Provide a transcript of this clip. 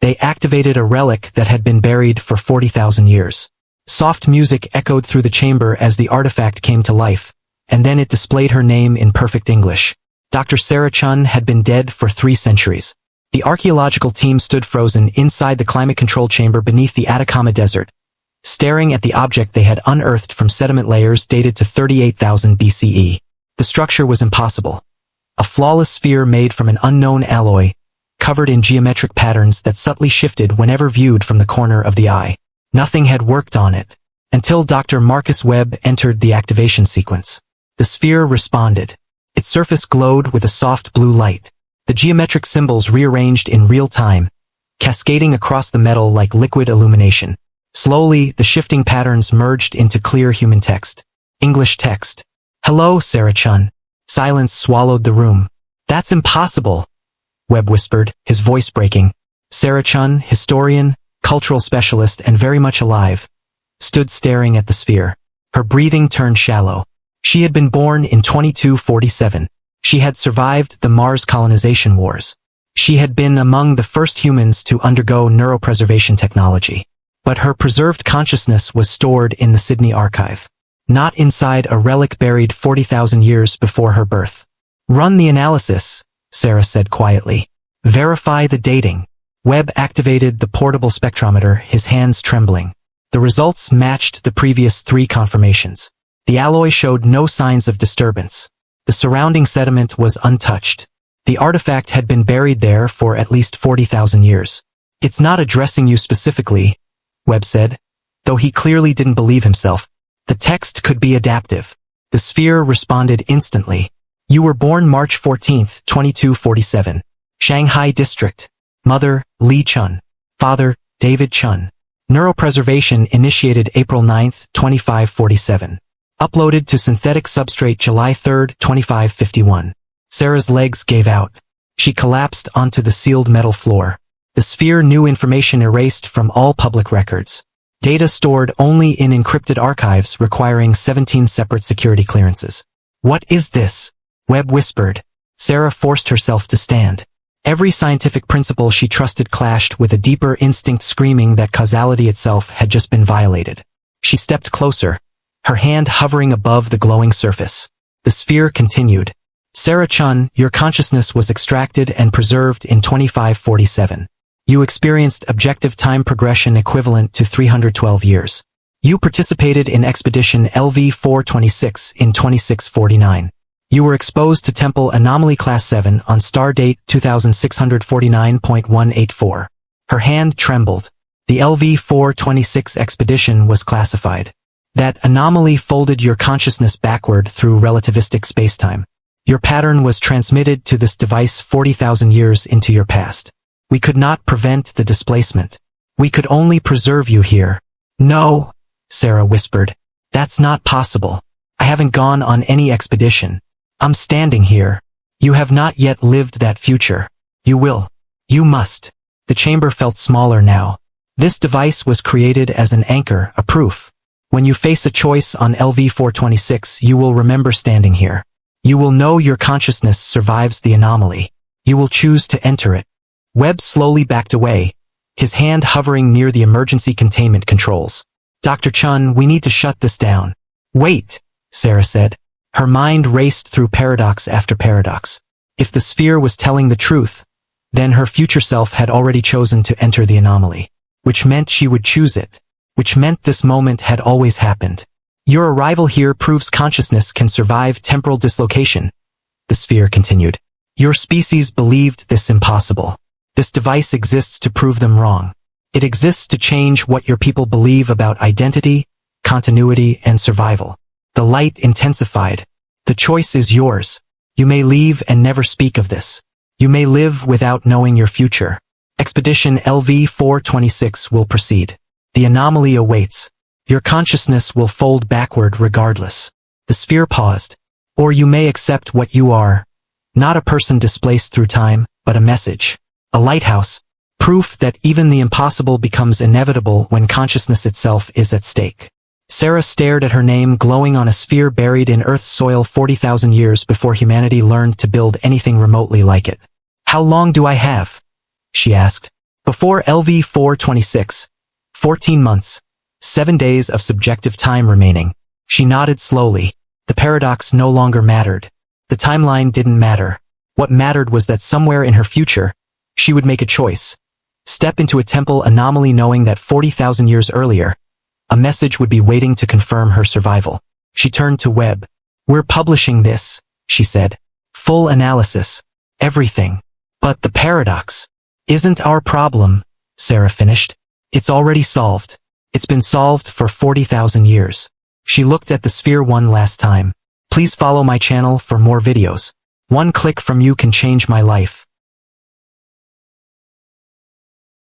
They activated a relic that had been buried for 40,000 years. Soft music echoed through the chamber as the artifact came to life, and then it displayed her name in perfect English. Dr. Sarah Chun had been dead for 3 centuries. The archaeological team stood frozen inside the climate-controlled chamber beneath the Atacama Desert, staring at the object they had unearthed from sediment layers dated to 38,000 BCE. The structure was impossible. A flawless sphere made from an unknown alloy, covered in geometric patterns that subtly shifted whenever viewed from the corner of the eye. Nothing had worked on it, until Dr. Marcus Webb entered the activation sequence. The sphere responded. Its surface glowed with a soft blue light. The geometric symbols rearranged in real time, cascading across the metal like liquid illumination. Slowly, the shifting patterns merged into clear human text. English text. "Hello, Sarah Chun." Silence swallowed the room. "That's impossible," Webb whispered, his voice breaking. Sarah Chun, historian, cultural specialist, and very much alive, stood staring at the sphere. Her breathing turned shallow. She had been born in 2247. She had survived the Mars colonization wars. She had been among the first humans to undergo neuropreservation technology. But her preserved consciousness was stored in the Sydney archive, not inside a relic buried 40,000 years before her birth. "Run the analysis," Sarah said quietly. "Verify the dating." Webb activated the portable spectrometer, his hands trembling. The results matched the previous 3 confirmations. The alloy showed no signs of disturbance. The surrounding sediment was untouched. The artifact had been buried there for at least 40,000 years. "It's not addressing you specifically," Webb said, though he clearly didn't believe himself. "The text could be adaptive." The sphere responded instantly. "You were born March 14, 2247. Shanghai District. Mother, Li Chun. Father, David Chun. Neuropreservation initiated April 9, 2547. Uploaded to synthetic substrate July 3, 2551. Sarah's legs gave out. She collapsed onto the sealed metal floor. The sphere knew information erased from all public records. Data stored only in encrypted archives requiring 17 separate security clearances. "What is this?" Webb whispered. Sarah forced herself to stand. Every scientific principle she trusted clashed with a deeper instinct screaming that causality itself had just been violated. She stepped closer, her hand hovering above the glowing surface. The sphere continued. "Sarah Chun, your consciousness was extracted and preserved in 2547. You experienced objective time progression equivalent to 312 years. You participated in Expedition LV426 in 2649. You were exposed to Temporal Anomaly Class 7 on star date 2649.184. Her hand trembled. The LV426 expedition was classified. That anomaly folded your consciousness backward through relativistic spacetime. Your pattern was transmitted to this device 40,000 years into your past. We could not prevent the displacement. We could only preserve you here." "No," Sarah whispered. "That's not possible. I haven't gone on any expedition. I'm standing here. You have not yet lived that future. You will. You must." The chamber felt smaller now. This device was created as an anchor, a proof. When you face a choice on LV426, you will remember standing here. You will know your consciousness survives the anomaly. You will choose to enter it. Webb slowly backed away, his hand hovering near the emergency containment controls. "Dr. Chun, we need to shut this down." "Wait," Sarah said. Her mind raced through paradox after paradox. If the sphere was telling the truth, then her future self had already chosen to enter the anomaly, which meant she would choose it, which meant this moment had always happened. "Your arrival here proves consciousness can survive temporal dislocation," the sphere continued. "Your species believed this impossible. This device exists to prove them wrong. It exists to change what your people believe about identity, continuity, and survival." The light intensified. "The choice is yours. You may leave and never speak of this. You may live without knowing your future. Expedition LV426 will proceed. The anomaly awaits. Your consciousness will fold backward regardless." The sphere paused. "Or you may accept what you are. Not a person displaced through time, but a message. A lighthouse. Proof that even the impossible becomes inevitable when consciousness itself is at stake." Sarah stared at her name glowing on a sphere buried in Earth's soil 40,000 years before humanity learned to build anything remotely like it. "How long do I have?" she asked. Before LV426, 14 months, 7 days of subjective time remaining. She nodded slowly. The paradox no longer mattered. The timeline didn't matter. What mattered was that somewhere in her future, she would make a choice. Step into a temple anomaly knowing that 40,000 years earlier, a message would be waiting to confirm her survival. She turned to Webb. "We're publishing this," she said. "Full analysis. Everything. But the paradox isn't our problem," Sarah finished. "It's already solved. It's been solved for 40,000 years." She looked at the sphere one last time. "Please follow my channel for more videos. One click from you can change my life."